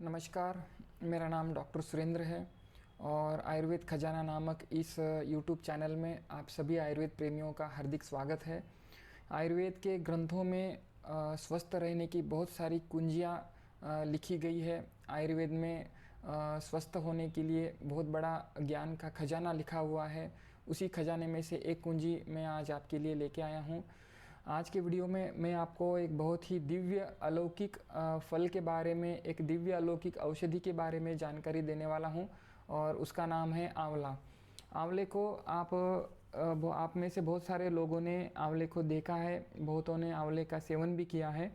नमस्कार, मेरा नाम डॉक्टर सुरेंद्र है और आयुर्वेद खजाना नामक इस यूट्यूब चैनल में आप सभी आयुर्वेद प्रेमियों का हार्दिक स्वागत है। आयुर्वेद के ग्रंथों में स्वस्थ रहने की बहुत सारी कुंजियाँ लिखी गई है। आयुर्वेद में स्वस्थ होने के लिए बहुत बड़ा ज्ञान का खजाना लिखा हुआ है। उसी खजाने में से एक कुंजी मैं आज आपके लिए लेके आया हूँ। आज के वीडियो में मैं आपको एक बहुत ही दिव्य अलौकिक फल के बारे में, एक दिव्य अलौकिक औषधि के बारे में जानकारी देने वाला हूं और उसका नाम है आंवला। आंवले को आप में से बहुत सारे लोगों ने आंवले को देखा है, बहुतों ने आंवले का सेवन भी किया है।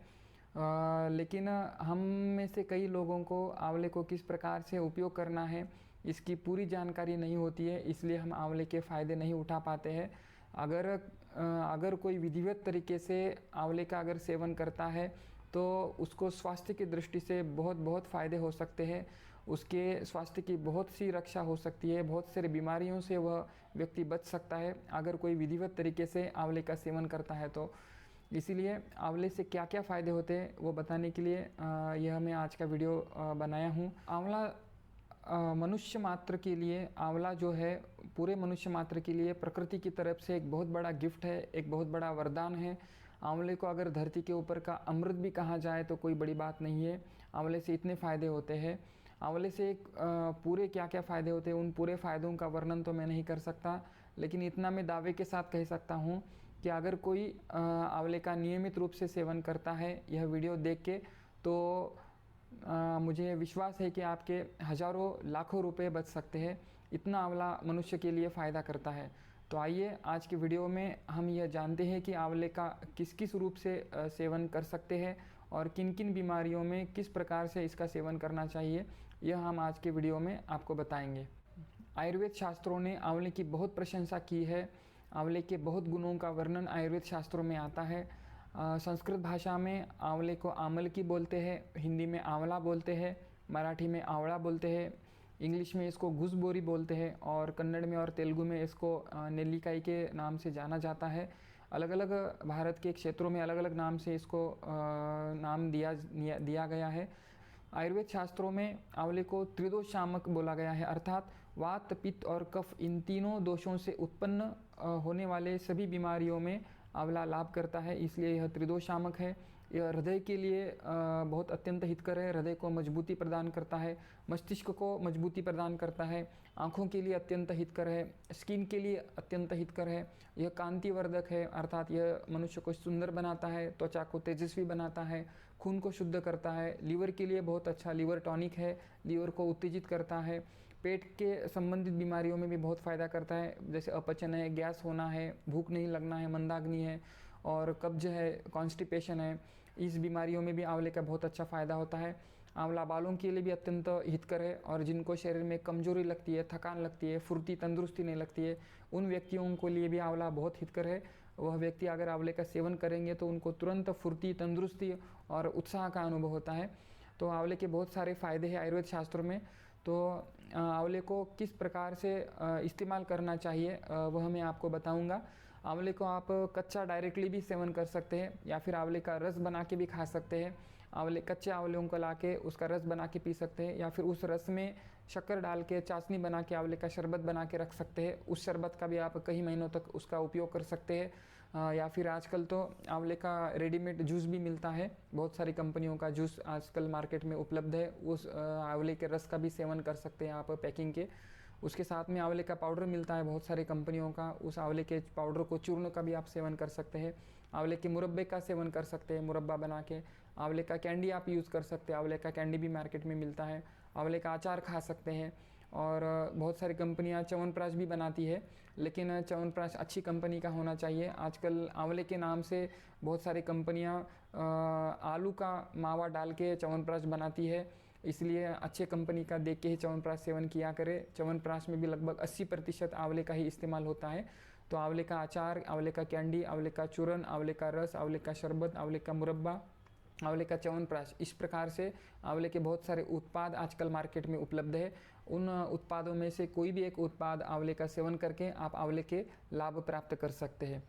लेकिन हम में से कई लोगों को आंवले को किस प्रकार से उपयोग करना है इसकी पूरी जानकारी नहीं होती है, इसलिए हम आंवले के फ़ायदे नहीं उठा पाते हैं। अगर कोई विधिवत तरीके से आंवले का अगर सेवन करता है तो उसको स्वास्थ्य की दृष्टि से बहुत फ़ायदे हो सकते हैं। उसके स्वास्थ्य की बहुत सी रक्षा हो सकती है, बहुत सारी बीमारियों से वह व्यक्ति बच सकता है अगर कोई विधिवत तरीके से आंवले का सेवन करता है तो। इसीलिए आंवले से क्या क्या फ़ायदे होते हैं वो बताने के लिए यह मैं आज का वीडियो बनाया हूँ। आंवला मनुष्य मात्र के लिए, आंवला जो है पूरे मनुष्य मात्र के लिए प्रकृति की तरफ से एक बहुत बड़ा गिफ्ट है, एक बहुत बड़ा वरदान है। आंवले को अगर धरती के ऊपर का अमृत भी कहा जाए तो कोई बड़ी बात नहीं है। आंवले से इतने फ़ायदे होते हैं। आंवले से पूरे क्या क्या फ़ायदे होते हैं, उन पूरे फ़ायदों का वर्णन तो मैं नहीं कर सकता, लेकिन इतना मैं दावे के साथ कह सकता हूँ कि अगर कोई आंवले का नियमित रूप से सेवन करता है यह वीडियो देख के, तो मुझे विश्वास है कि आपके हज़ारों लाखों रुपए बच सकते हैं। इतना आंवला मनुष्य के लिए फ़ायदा करता है। तो आइए आज की वीडियो में हम यह जानते हैं कि आंवले का किस किस रूप से सेवन कर सकते हैं और किन किन बीमारियों में किस प्रकार से इसका सेवन करना चाहिए, यह हम आज के वीडियो में आपको बताएंगे। आयुर्वेद शास्त्रों ने आंवले की बहुत प्रशंसा की है। आंवले के बहुत गुणों का वर्णन आयुर्वेद शास्त्रों में आता है। संस्कृत भाषा में आंवले को आमल की बोलते हैं, हिंदी में आंवला बोलते हैं, मराठी में आंवला बोलते हैं, इंग्लिश में इसको गूसबेरी बोलते हैं और कन्नड़ में और तेलुगु में इसको नेल्लिकाई के नाम से जाना जाता है। अलग अलग भारत के क्षेत्रों में अलग अलग नाम से इसको नाम दिया गया है। आयुर्वेद शास्त्रों में आंवले को त्रिदोष शामक बोला गया है, अर्थात वात, पित्त और कफ इन तीनों दोषों से उत्पन्न होने वाले सभी बीमारियों में आंवला लाभ करता है, इसलिए यह त्रिदोष शामक है। यह हृदय के लिए बहुत अत्यंत हितकर है, हृदय को मजबूती प्रदान करता है, मस्तिष्क को मजबूती प्रदान करता है, आँखों के लिए अत्यंत हितकर है, स्किन के लिए अत्यंत हितकर है। यह कांतिवर्धक है, अर्थात यह मनुष्य को सुंदर बनाता है, त्वचा को तेजस्वी बनाता है, खून को शुद्ध करता है। लीवर के लिए बहुत अच्छा लीवर टॉनिक है, लीवर को उत्तेजित करता है। पेट के संबंधित बीमारियों में भी बहुत फ़ायदा करता है, जैसे अपचन है, गैस होना है, भूख नहीं लगना है, मंदाग्नि है और कब्ज है, कॉन्स्टिपेशन है, इस बीमारियों में भी आंवले का बहुत अच्छा फ़ायदा होता है। आंवला बालों के लिए भी अत्यंत हितकर है और जिनको शरीर में कमजोरी लगती है, थकान लगती है, फुर्ती तंदुरुस्ती नहीं लगती है, उन व्यक्तियों के लिए भी आंवला बहुत हितकर है। वह व्यक्ति अगर आंवले का सेवन करेंगे तो उनको तुरंत फुर्ती, तंदुरुस्ती और उत्साह का अनुभव होता है। तो आंवले के बहुत सारे फ़ायदे हैं आयुर्वेद शास्त्रों में। तो आंवले को किस प्रकार से इस्तेमाल करना चाहिए वह मैं आपको बताऊंगा। आंवले को आप कच्चा डायरेक्टली भी सेवन कर सकते हैं या फिर आंवले का रस बना के भी खा सकते हैं। कच्चे आंवलों को लाके उसका रस बना के पी सकते हैं या फिर उस रस में शक्कर डाल के चाशनी बना के आंवले का शरबत बना के रख सकते हैं। उस शरबत का भी आप कई महीनों तक उसका उपयोग कर सकते हैं। या फिर आजकल तो आंवले का रेडीमेड जूस भी मिलता है, बहुत सारी कंपनियों का जूस आजकल मार्केट में उपलब्ध है। उस आंवले के रस का भी सेवन कर सकते हैं आप पैकिंग के। उसके साथ में आंवले का पाउडर मिलता है बहुत सारी कंपनियों का, उस आंवले के पाउडर को चूर्ण का भी आप सेवन कर सकते हैं। आंवले के मुरब्बे का सेवन कर सकते हैं, मुरब्बा बना के। आंवले का कैंडी आप यूज़ कर सकते हैं, आंवले का कैंडी भी मार्केट में मिलता है। आंवले का अचार खा सकते हैं और बहुत सारी कंपनियां च्यवनप्राश भी बनाती है, लेकिन च्यवनप्राश अच्छी कंपनी का होना चाहिए। आजकल आंवले के नाम से बहुत सारी कंपनियां आलू का मावा डाल के च्यवनप्राश बनाती है, इसलिए अच्छे कंपनी का देख के ही च्यवनप्राश सेवन किया करें। च्यवनप्राश में भी लगभग 80% आंवले का ही इस्तेमाल होता है। तो आंवले का अचार, आंवले का कैंडी, आंवले का चूरन, आंवले का रस, आंवले का शरबत, आंवले का मुरब्बा, आंवले का च्यवनप्राश, इस प्रकार से आंवले के बहुत सारे उत्पाद आजकल मार्केट में उपलब्ध है। उन उत्पादों में से कोई भी एक उत्पाद आंवले का सेवन करके आप आंवले के लाभ प्राप्त कर सकते हैं।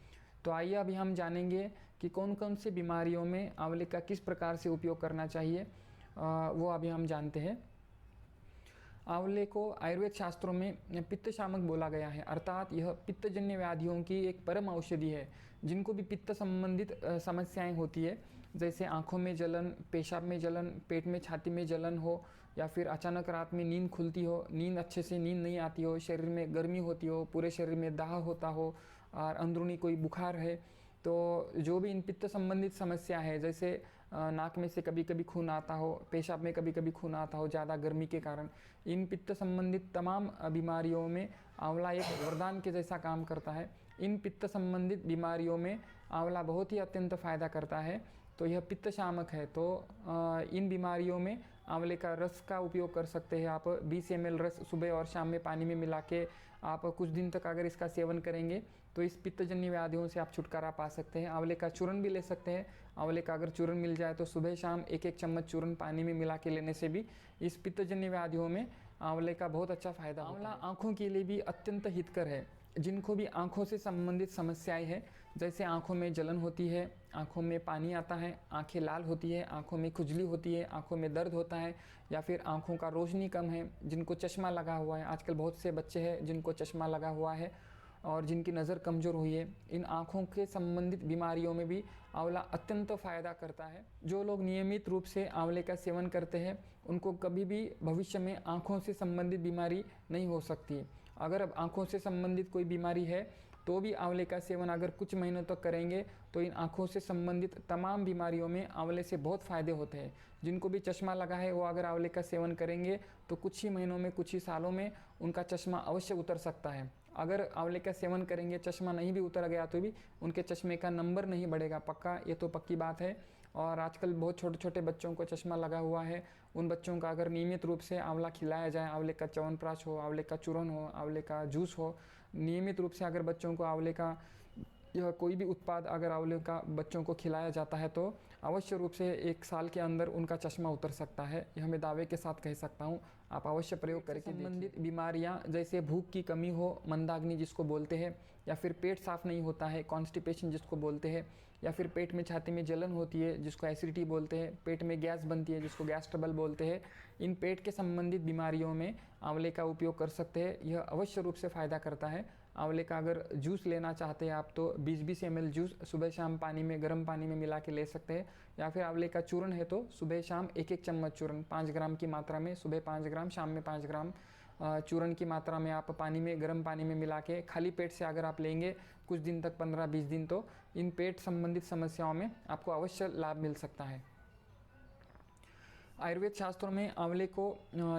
तो आइए अभी हम जानेंगे कि कौन कौन सी बीमारियों में आंवले का किस प्रकार से उपयोग करना चाहिए। वो अभी हम जानते हैं। आंवले को आयुर्वेद शास्त्रों में पित्त शामक बोला गया है, अर्थात यह पित्तजन्य व्याधियों की एक परम औषधि है। जिनको भी पित्त संबंधित समस्याएं होती है, जैसे आंखों में जलन, पेशाब में जलन, पेट में छाती में जलन हो, या फिर अचानक रात में नींद खुलती हो, नींद अच्छे से नींद नहीं आती हो, शरीर में गर्मी होती हो, पूरे शरीर में दाह होता हो और अंदरूनी कोई बुखार है, तो जो भी इन पित्त संबंधित समस्या है, जैसे नाक में से कभी कभी खून आता हो, पेशाब में कभी कभी खून आता हो ज़्यादा गर्मी के कारण, इन पित्त संबंधित तमाम बीमारियों में आंवला एक वरदान के जैसा काम करता है। इन पित्त संबंधित बीमारियों में आंवला बहुत ही अत्यंत फ़ायदा करता है। तो यह पित्त शामक है, तो इन बीमारियों में आंवले का रस का उपयोग कर सकते हैं आप। 20 ml रस सुबह और शाम में पानी में मिला के आप कुछ दिन तक अगर इसका सेवन करेंगे तो इस पित्तजन्य व्याधियों से आप छुटकारा पा सकते हैं। आंवले का चूर्ण भी ले सकते हैं। आंवले का अगर चूर्ण मिल जाए तो सुबह शाम 1-1 चम्मच चूर्ण पानी में मिला के लेने से भी इस पित्तजन्य व्याधियों में आंवले का बहुत अच्छा फायदा होता है। आंवला आँखों के लिए भी अत्यंत हितकर है। जिनको भी आँखों से संबंधित समस्याएं हैं, जैसे आँखों में जलन होती है, आँखों में पानी आता है, आँखें लाल होती है, आँखों में खुजली होती है, आँखों में दर्द होता है, या फिर आँखों का रोशनी कम है, जिनको चश्मा लगा हुआ है, आजकल बहुत से बच्चे हैं जिनको चश्मा लगा हुआ है और जिनकी नज़र कमज़ोर हुई है, इन आँखों के संबंधित बीमारियों में भी आंवला अत्यंत फ़ायदा करता है। जो लोग नियमित रूप से आंवले का सेवन करते हैं उनको कभी भी भविष्य में आँखों से संबंधित बीमारी नहीं हो सकती। अगर अब आँखों से संबंधित कोई बीमारी है तो भी आंवले का सेवन अगर कुछ महीनों तक करेंगे तो इन आँखों से संबंधित तमाम बीमारियों में आंवले से बहुत फ़ायदे होते हैं। जिनको भी चश्मा लगा है वो अगर आंवले का सेवन करेंगे तो कुछ ही महीनों में, कुछ ही सालों में उनका चश्मा अवश्य उतर सकता है। अगर आंवले का सेवन करेंगे, चश्मा नहीं भी उतर गया तो भी उनके चश्मे का नंबर नहीं बढ़ेगा, पक्का, ये तो पक्की बात है। और आजकल बहुत छोटे छोटे बच्चों को चश्मा लगा हुआ है, उन बच्चों का अगर नियमित रूप से आंवला खिलाया जाए, आंवले का च्यवनप्राश हो, आंवले का चूर्ण हो, आंवले का जूस हो, नियमित रूप से अगर बच्चों को आंवले का यह कोई भी उत्पाद अगर आंवले का बच्चों को खिलाया जाता है तो अवश्य रूप से 1 साल के अंदर उनका चश्मा उतर सकता है। यह मैं दावे के साथ कह सकता हूँ। आप अवश्य प्रयोग करके संबंधित बीमारियाँ जैसे भूख की कमी हो, मंदाग्नि जिसको बोलते हैं, या फिर पेट साफ नहीं होता है, कॉन्स्टिपेशन जिसको बोलते हैं, या फिर पेट में छाती में जलन होती है जिसको एसिडिटी बोलते हैं, पेट में गैस बनती है जिसको गैस ट्रबल बोलते हैं, इन पेट के संबंधित बीमारियों में आंवले का उपयोग कर सकते हैं। यह अवश्य रूप से फ़ायदा करता है। आंवले का अगर जूस लेना चाहते हैं आप तो 20-20 ml जूस सुबह शाम पानी में, गर्म पानी में मिला के ले सकते हैं। या फिर आंवले का चूर्ण है तो सुबह शाम 1-1 चम्मच चूर्ण 5 ग्राम की मात्रा में, सुबह 5 ग्राम, शाम में 5 ग्राम चूर्ण की मात्रा में आप पानी में, गर्म पानी में मिला के खाली पेट से अगर आप लेंगे कुछ दिन तक, 15-20 दिन, तो इन पेट संबंधित समस्याओं में आपको अवश्य लाभ मिल सकता है। आयुर्वेद शास्त्रों में आंवले को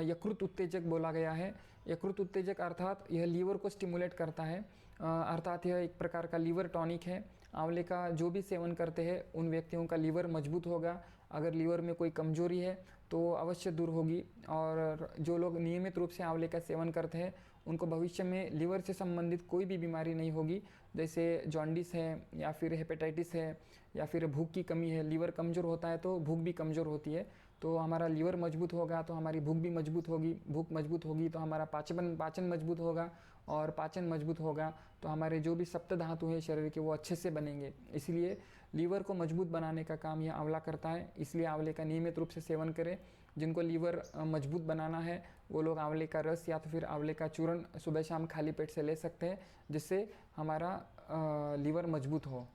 यकृत उत्तेजक बोला गया है। यकृत उत्तेजक अर्थात यह लीवर को स्टिमुलेट करता है, अर्थात यह एक प्रकार का लीवर टॉनिक है। आंवले का जो भी सेवन करते हैं उन व्यक्तियों का लीवर मजबूत होगा। अगर लीवर में कोई कमजोरी है तो अवश्य दूर होगी। और जो लोग नियमित रूप से आंवले का सेवन करते हैं उनको भविष्य में लीवर से संबंधित कोई भी बीमारी नहीं होगी, जैसे जॉन्डिस है या फिर हेपेटाइटिस है या फिर भूख की कमी है। लीवर कमज़ोर होता है तो भूख भी कमज़ोर होती है, तो हमारा लीवर मजबूत होगा तो हमारी भूख भी मजबूत होगी, भूख मजबूत होगी तो हमारा पाचन मजबूत होगा, और पाचन मजबूत होगा तो हमारे जो भी सप्त धातु हैं शरीर के वो अच्छे से बनेंगे। इसलिए लीवर को मजबूत बनाने का काम यह आंवला करता है। इसलिए आंवले का नियमित रूप से सेवन करें। जिनको लीवर मजबूत बनाना है वो लोग आंवले का रस या तो फिर आंवले का चूर्ण सुबह शाम खाली पेट से ले सकते हैं, जिससे हमारा लीवर मजबूत हो।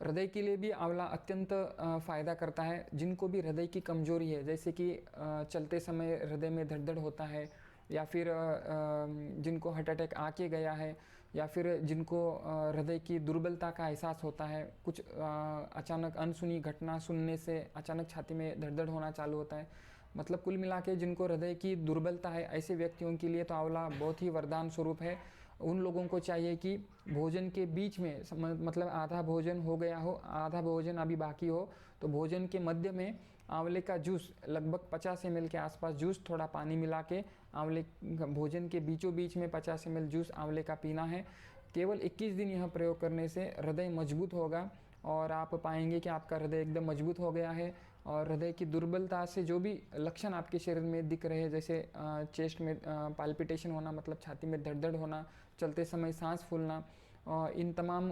हृदय के लिए भी आंवला अत्यंत फ़ायदा करता है। जिनको भी हृदय की कमजोरी है, जैसे कि चलते समय हृदय में धड़धड़ होता है, या फिर जिनको हार्ट अटैक आके गया है, या फिर जिनको हृदय की दुर्बलता का एहसास होता है, कुछ अचानक अनसुनी घटना सुनने से अचानक छाती में धड़धड़ होना चालू होता है, मतलब कुल मिला के जिनको हृदय की दुर्बलता है, ऐसे व्यक्तियों के लिए तो आंवला बहुत ही वरदान स्वरूप है। उन लोगों को चाहिए कि भोजन के बीच में, मतलब आधा भोजन हो गया हो, आधा भोजन अभी बाकी हो, तो भोजन के मध्य में आंवले का जूस लगभग 50 ml के आसपास जूस, थोड़ा पानी मिला के आंवले भोजन के बीचों बीच में 50 ml जूस आंवले का पीना है। केवल 21 दिन यह प्रयोग करने से हृदय मजबूत होगा और आप पाएंगे कि आपका हृदय एकदम मजबूत हो गया है। और हृदय की दुर्बलता से जो भी लक्षण आपके शरीर में दिख रहे हैं, जैसे चेस्ट में पाल्पिटेशन होना, मतलब छाती में धड़धड़ होना, चलते समय सांस फूलना, इन तमाम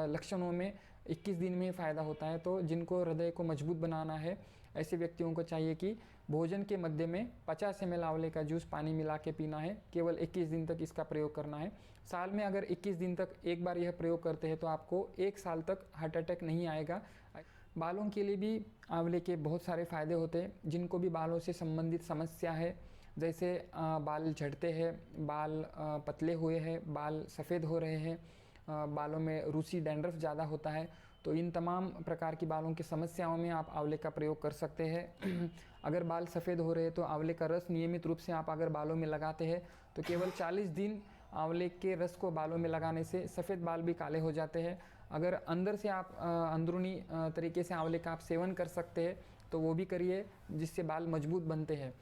लक्षणों में 21 दिन में फ़ायदा होता है। तो जिनको हृदय को मजबूत बनाना है ऐसे व्यक्तियों को चाहिए कि भोजन के मध्य में 50 ml आंवले का जूस पानी मिला के पीना है। केवल 21 दिन तक इसका प्रयोग करना है। साल में अगर 21 दिन तक एक बार यह प्रयोग करते हैं तो आपको 1 साल तक हार्ट अटैक नहीं आएगा। बालों के लिए भी आंवले के बहुत सारे फ़ायदे होते हैं। जिनको भी बालों से संबंधित समस्या है, जैसे बाल झड़ते हैं, बाल पतले हुए हैं, बाल सफ़ेद हो रहे हैं, बालों में रूसी डैंड्रफ ज़्यादा होता है, तो इन तमाम प्रकार की बालों की समस्याओं में आप आंवले का प्रयोग कर सकते हैं। अगर बाल सफ़ेद हो रहे हैं तो आंवले का रस नियमित रूप से आप अगर बालों में लगाते हैं तो केवल 40 दिन आंवले के रस को बालों में लगाने से सफ़ेद बाल भी काले हो जाते हैं। अगर अंदर से आप अंदरूनी तरीके से आंवले का आप सेवन कर सकते हैं तो वो भी करिए, जिससे बाल मजबूत बनते हैं।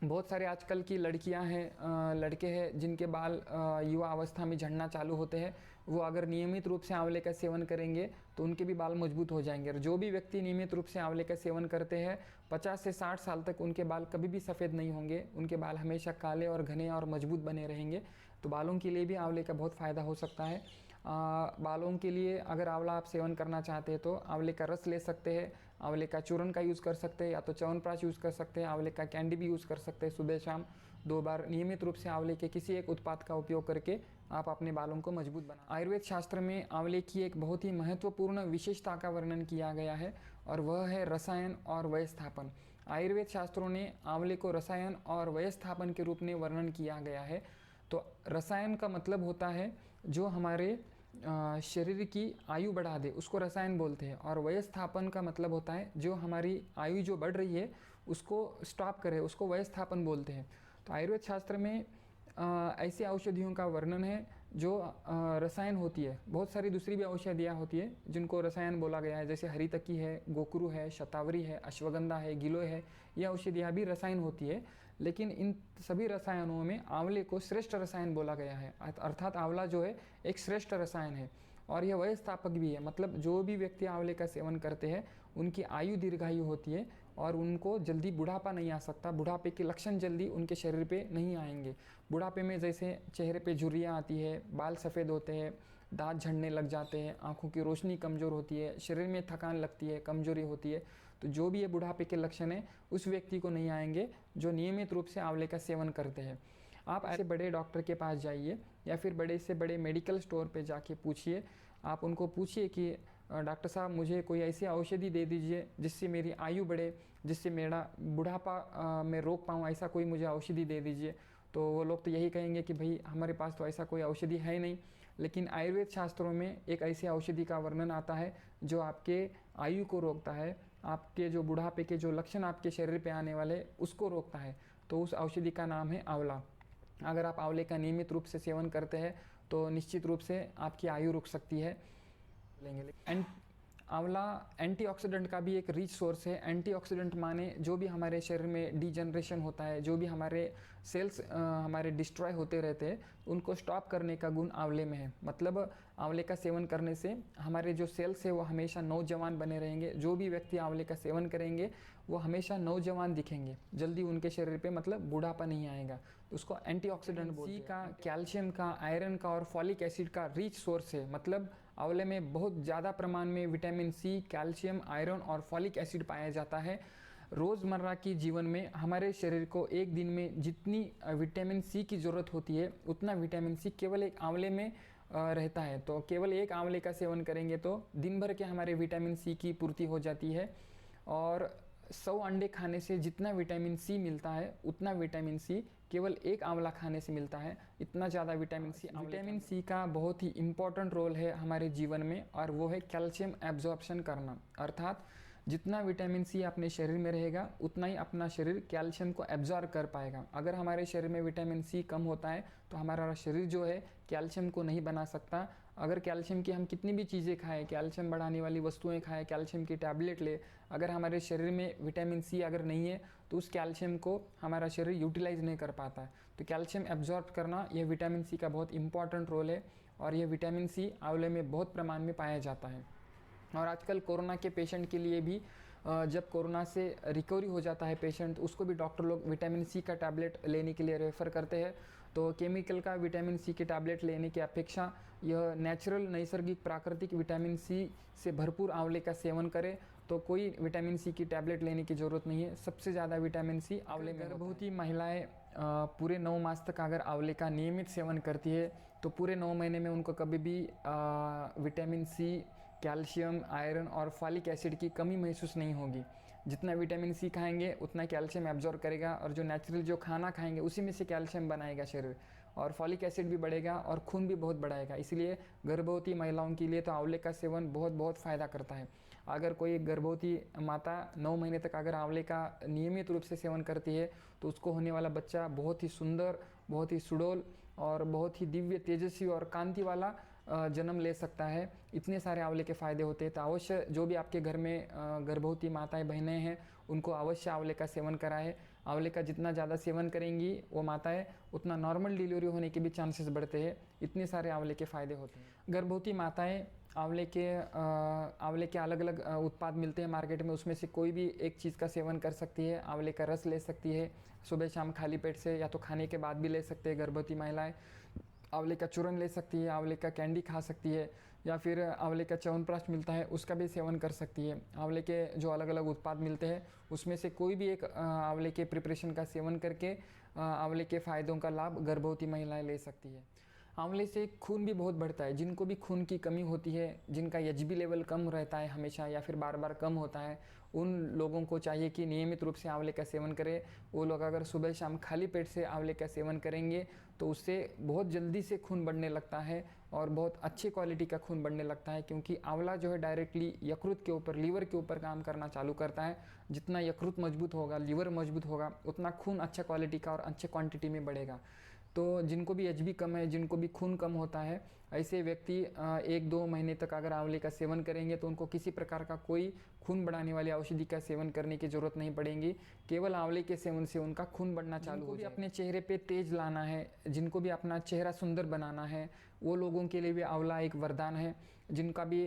बहुत सारे आजकल की लड़कियां हैं, लड़के हैं जिनके बाल युवा अवस्था में झड़ना चालू होते हैं। वो अगर नियमित रूप से आंवले का सेवन करेंगे तो उनके भी बाल मजबूत हो जाएंगे। और जो भी व्यक्ति नियमित रूप से आंवले का सेवन करते हैं 50 से 60 साल तक उनके बाल कभी भी सफ़ेद नहीं होंगे। उनके बाल हमेशा काले और घने और मजबूत बने रहेंगे। तो बालों के लिए भी आंवले का बहुत फ़ायदा हो सकता है। बालों के लिए अगर आंवला आप सेवन करना चाहते हैं तो आंवले का रस ले सकते हैं, आंवले का चूर्ण का यूज़ कर सकते हैं, या तो च्यवनप्राश यूज़ कर सकते हैं, आंवले का कैंडी भी यूज़ कर सकते हैं। सुबह शाम 2 बार नियमित रूप से आंवले के किसी एक उत्पाद का उपयोग करके आप अपने बालों को मजबूत बना। आयुर्वेद शास्त्र में आंवले की एक बहुत ही महत्वपूर्ण विशेषता का वर्णन किया गया है और वह है रसायन और व्यवस्थापन। आयुर्वेद शास्त्रों ने आंवले को रसायन और व्यवस्थापन के रूप में वर्णन किया गया है। तो रसायन का मतलब होता है जो हमारे शरीर की आयु बढ़ा दे, उसको रसायन बोलते हैं। और व्यवस्थापन का मतलब होता है जो हमारी आयु जो बढ़ रही है उसको स्टॉप करे, उसको व्यवस्थापन बोलते हैं। तो आयुर्वेद शास्त्र में ऐसी औषधियों का वर्णन है जो रसायन होती है। बहुत सारी दूसरी भी औषधियाँ होती है जिनको रसायन बोला गया है, जैसे हरितकी है, गोकुरु है, शतावरी है, अश्वगंधा है, गिलोय है। ये औषधियाँ भी रसायन होती है। लेकिन इन सभी रसायनों में आंवले को श्रेष्ठ रसायन बोला गया है। अर्थात आंवला जो है एक श्रेष्ठ रसायन है और यह व्यवस्थापक भी है। मतलब जो भी व्यक्ति आंवले का सेवन करते हैं उनकी आयु दीर्घायु होती है और उनको जल्दी बुढ़ापा नहीं आ सकता। बुढ़ापे के लक्षण जल्दी उनके शरीर पे नहीं आएंगे। बुढ़ापे में जैसे चेहरे पे झुर्रियाँ आती है, बाल सफ़ेद होते हैं, दांत झड़ने लग जाते हैं, आँखों की रोशनी कमज़ोर होती है, शरीर में थकान लगती है, कमजोरी होती है, तो जो भी ये बुढ़ापे के लक्षण है उस व्यक्ति को नहीं आएंगे जो नियमित रूप से आंवले का सेवन करते हैं। आप ऐसे बड़े डॉक्टर के पास जाइए या फिर बड़े से बड़े मेडिकल स्टोर पे जाके पूछिए। आप उनको पूछिए कि डॉक्टर साहब मुझे कोई ऐसी औषधि दे दीजिए जिससे मेरी आयु बढ़े, जिससे मेरा बुढ़ापा मैं रोक पाऊँ, ऐसा कोई मुझे औषधि दे दीजिए। तो वो लोग तो यही कहेंगे कि भाई हमारे पास तो ऐसा कोई औषधि है नहीं। लेकिन आयुर्वेद शास्त्रों में एक ऐसी औषधि का वर्णन आता है जो आपके आयु को रोकता है, आपके जो बुढ़ापे के जो लक्षण आपके शरीर पे आने वाले उसको रोकता है। तो उस औषधि का नाम है आंवला। अगर आप आंवले का नियमित रूप से सेवन करते हैं तो निश्चित रूप से आपकी आयु रुक सकती है। एंड आंवला एंटीऑक्सीडेंट का भी एक रिच सोर्स है। एंटीऑक्सीडेंट माने जो भी हमारे शरीर में डीजनरेशन होता है, जो भी हमारे सेल्स हमारे डिस्ट्रॉय होते रहते हैं, उनको स्टॉप करने का गुण आंवले में है। मतलब आंवले का सेवन करने से हमारे जो सेल्स है वो हमेशा नौजवान बने रहेंगे। जो भी व्यक्ति आंवले का सेवन करेंगे वो हमेशा नौजवान दिखेंगे, जल्दी उनके शरीर पे मतलब बुढ़ापा नहीं आएगा। तो उसको एंटीऑक्सीडेंट बोलते हैं। सी का, कैल्शियम का, आयरन का और फॉलिक एसिड का रिच सोर्स है। मतलब आंवले में बहुत ज़्यादा प्रमाण में विटामिन सी, कैल्शियम, आयरन और फॉलिक एसिड पाया जाता है। रोज़मर्रा की जीवन में हमारे शरीर को एक दिन में जितनी विटामिन सी की ज़रूरत होती है उतना विटामिन सी केवल एक आंवले में रहता है। तो केवल एक आंवले का सेवन करेंगे तो दिन भर के हमारे विटामिन सी की पूर्ति हो जाती है। और 100 अंडे खाने से जितना विटामिन सी मिलता है उतना विटामिन सी केवल एक आंवला खाने से मिलता है। इतना ज़्यादा विटामिन सी। विटामिन सी का बहुत ही इम्पॉर्टेंट रोल है हमारे जीवन में और वो है कैल्शियम एब्जॉर्प्शन करना। अर्थात जितना विटामिन सी अपने शरीर में रहेगा उतना ही अपना शरीर कैल्शियम को एब्जॉर्ब कर पाएगा। अगर हमारे शरीर में विटामिन सी कम होता है तो हमारा शरीर जो है कैल्शियम को नहीं बना सकता। अगर कैल्शियम की हम कितनी भी चीज़ें खाएं, कैल्शियम बढ़ाने वाली वस्तुएं खाएं, कैल्शियम की टैबलेट ले, अगर हमारे शरीर में विटामिन सी अगर नहीं है तो उस कैल्शियम को हमारा शरीर यूटिलाइज नहीं कर पाता है। तो कैल्शियम एब्जॉर्ब करना यह विटामिन सी का बहुत इंपॉर्टेंट रोल है और यह विटामिन सी आंवले में बहुत प्रमाण में पाया जाता है। और आजकल कोरोना के पेशेंट के लिए भी जब कोरोना से रिकवरी हो जाता है पेशेंट, उसको भी डॉक्टर लोग विटामिन सी का टैबलेट लेने के लिए रेफ़र करते हैं। तो केमिकल का विटामिन सी की टैबलेट लेने की अपेक्षा यह नेचुरल, नैसर्गिक, प्राकृतिक विटामिन सी से भरपूर आंवले का सेवन करें तो कोई विटामिन सी की टैबलेट लेने की ज़रूरत नहीं है। सबसे ज़्यादा विटामिन सी आंवले में। गर्भवती महिलाएं पूरे 9 मास तक अगर आंवले का नियमित सेवन करती है तो पूरे 9 महीने में उनको कभी भी विटामिन सी, कैल्शियम, आयरन और फॉलिक एसिड की कमी महसूस नहीं होगी। जितना विटामिन सी खाएंगे उतना कैल्शियम एब्जॉर्ब करेगा, और जो नेचुरल जो खाना खाएंगे उसी में से कैल्शियम बनाएगा शरीर, और फॉलिक एसिड भी बढ़ेगा और खून भी बहुत बढ़ाएगा। इसलिए गर्भवती महिलाओं के लिए तो आंवले का सेवन बहुत बहुत फ़ायदा करता है। अगर कोई गर्भवती माता 9 महीने तक अगर आंवले का नियमित रूप से सेवन करती है तो उसको होने वाला बच्चा बहुत ही सुंदर, बहुत ही सुडौल और बहुत ही दिव्य, तेजस्वी और कांति वाला जन्म ले सकता है। इतने सारे आंवले के फ़ायदे होते हैं। तो अवश्य जो भी आपके घर में गर्भवती माताएं बहनें हैं उनको अवश्य आंवले का सेवन कराएं। आंवले का जितना ज़्यादा सेवन करेंगी वो माताएं, उतना नॉर्मल डिलीवरी होने के भी चांसेस बढ़ते हैं। इतने सारे आंवले के फ़ायदे होते हैं। गर्भवती माताएं आंवले के अलग अलग उत्पाद मिलते हैं मार्केट में, उसमें से कोई भी एक चीज़ का सेवन कर सकती है। आंवले का रस ले सकती है सुबह शाम खाली पेट से, या तो खाने के बाद भी ले सकते हैं गर्भवती महिलाएं। आंवले का चूरन ले सकती है, आंवले का कैंडी खा सकती है, या फिर आंवले का च्यवनप्राश मिलता है उसका भी सेवन कर सकती है। आंवले के जो अलग अलग उत्पाद मिलते हैं उसमें से कोई भी एक आंवले के प्रिपरेशन का सेवन करके आंवले के फ़ायदों का लाभ गर्भवती महिलाएं ले सकती है। आंवले से खून भी बहुत बढ़ता है। जिनको भी खून की कमी होती है, जिनका एचबी लेवल कम रहता है हमेशा या फिर बार बार कम होता है, उन लोगों को चाहिए कि नियमित रूप से आंवले का सेवन करें। वो लोग अगर सुबह शाम खाली पेट से आंवले का सेवन करेंगे तो उससे बहुत जल्दी से खून बढ़ने लगता है और बहुत अच्छी क्वालिटी का खून बढ़ने लगता है, क्योंकि आंवला जो है डायरेक्टली यकृत के ऊपर, लीवर के ऊपर काम करना चालू करता है। जितना यकृत मजबूत होगा, लीवर मजबूत होगा, उतना खून अच्छा क्वालिटी का और अच्छे क्वांटिटी में बढ़ेगा। तो जिनको भी एचबी कम है, जिनको भी खून कम होता है, ऐसे व्यक्ति 1-2 महीने तक अगर आंवले का सेवन करेंगे तो उनको किसी प्रकार का कोई खून बढ़ाने वाली औषधि का सेवन करने की ज़रूरत नहीं पड़ेगी। केवल आंवले के सेवन से उनका खून बढ़ना चालू हो जाएगा। अपने चेहरे पे तेज लाना है, जिनको भी अपना चेहरा सुंदर बनाना है, वो लोगों के लिए भी आंवला एक वरदान है। जिनका भी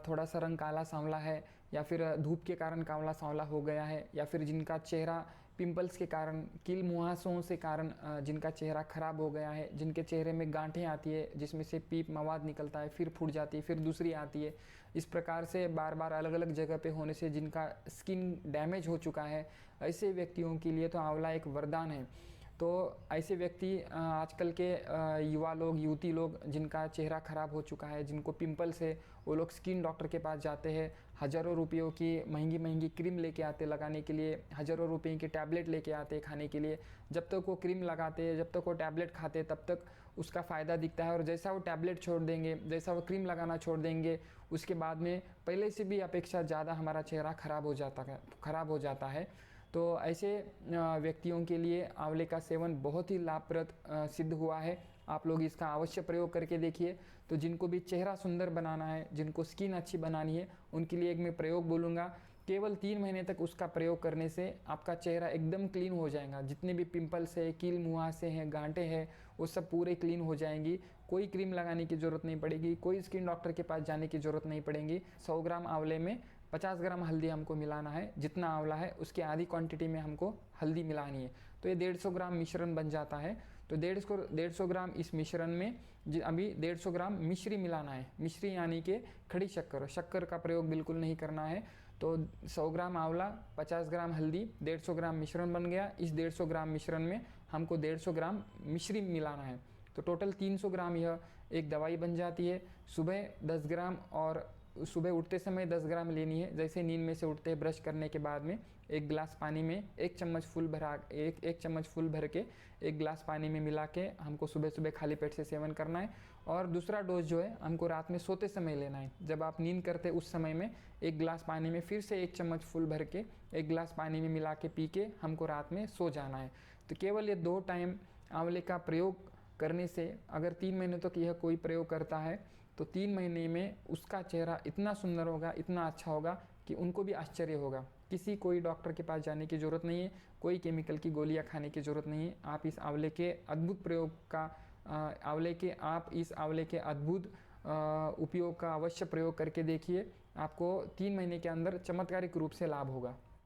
थोड़ा सा रंग काला सांवला है, या फिर धूप के कारण काला सांवला हो गया है, या फिर जिनका चेहरा पिंपल्स के कारण, कील मुहासों से कारण जिनका चेहरा खराब हो गया है, जिनके चेहरे में गांठें आती है जिसमें से पीप मवाद निकलता है, फिर फूट जाती है, फिर दूसरी आती है, इस प्रकार से बार बार अलग अलग जगह पे होने से जिनका स्किन डैमेज हो चुका है, ऐसे व्यक्तियों के लिए तो आंवला एक वरदान है। तो ऐसे व्यक्ति आजकल के युवा लोग, युवती लोग जिनका चेहरा ख़राब हो चुका है, जिनको पिंपल्स है, वो लोग स्किन डॉक्टर के पास जाते हैं। हज़ारों रुपयों की महंगी महंगी क्रीम लेके आते लगाने के लिए, हज़ारों रुपये की टैबलेट लेके आते खाने के लिए। जब तक वो क्रीम लगाते हैं, जब तक वो टैबलेट खाते, तब तक उसका फ़ायदा दिखता है, और जैसा वो टैबलेट छोड़ देंगे, जैसा वो क्रीम लगाना छोड़ देंगे, उसके बाद में पहले से भी अपेक्षा ज़्यादा हमारा चेहरा ख़राब हो जाता है। तो ऐसे व्यक्तियों के लिए आंवले का सेवन बहुत ही लाभप्रद सिद्ध हुआ है। आप लोग इसका अवश्य प्रयोग करके देखिए। तो जिनको भी चेहरा सुंदर बनाना है, जिनको स्किन अच्छी बनानी है, उनके लिए एक मैं प्रयोग बोलूँगा। केवल 3 महीने तक उसका प्रयोग करने से आपका चेहरा एकदम क्लीन हो जाएगा। जितने भी पिंपल्स है, कील मुहासे हैं, गांठें हैं, वो सब पूरे क्लीन हो जाएंगी। कोई क्रीम लगाने की ज़रूरत नहीं पड़ेगी, कोई स्किन डॉक्टर के पास जाने की ज़रूरत नहीं पड़ेगी। 100 ग्राम आंवले में 50 ग्राम हल्दी हमको मिलाना है। जितना आंवला है उसके आधी क्वांटिटी में हमको हल्दी मिलानी है। तो ये 150 ग्राम मिश्रण बन जाता है। तो 150 ग्राम इस मिश्रण में अभी 150 ग्राम मिश्री मिलाना है। मिश्री यानी कि खड़ी शक्कर का प्रयोग बिल्कुल नहीं करना है। तो 100 ग्राम आंवला, 50 ग्राम हल्दी, 150 ग्राम मिश्रण बन गया। इस 150 ग्राम मिश्रण में हमको 150 ग्राम मिश्री मिलाना है। तो टोटल 300 ग्राम यह एक दवाई बन जाती है। सुबह 10 ग्राम और सुबह उठते समय 10 ग्राम लेनी है। जैसे नींद में से उठते हैं, ब्रश करने के बाद में 1 गिलास पानी में 1 चम्मच फुल भर के 1 गिलास पानी में मिला के हमको सुबह सुबह खाली पेट से सेवन करना है। और दूसरा डोज जो है हमको रात में सोते समय लेना है। जब आप नींद करते उस समय में 1 गिलास पानी में फिर से 1 चम्मच फुल भर के 1 गिलास पानी में मिला के पी के हमको रात में सो जाना है। तो केवल ये 2 टाइम आंवले का प्रयोग करने से अगर 3 महीने तक यह कोई प्रयोग करता है तो 3 महीने में उसका चेहरा इतना सुंदर होगा, इतना अच्छा होगा कि उनको भी आश्चर्य होगा। कोई डॉक्टर के पास जाने की ज़रूरत नहीं है, कोई केमिकल की गोलियां खाने की ज़रूरत नहीं है। आप इस आंवले के अद्भुत प्रयोग का इस आंवले के अद्भुत उपयोग का अवश्य प्रयोग करके देखिए। आपको 3 महीने के अंदर चमत्कारिक रूप से लाभ होगा।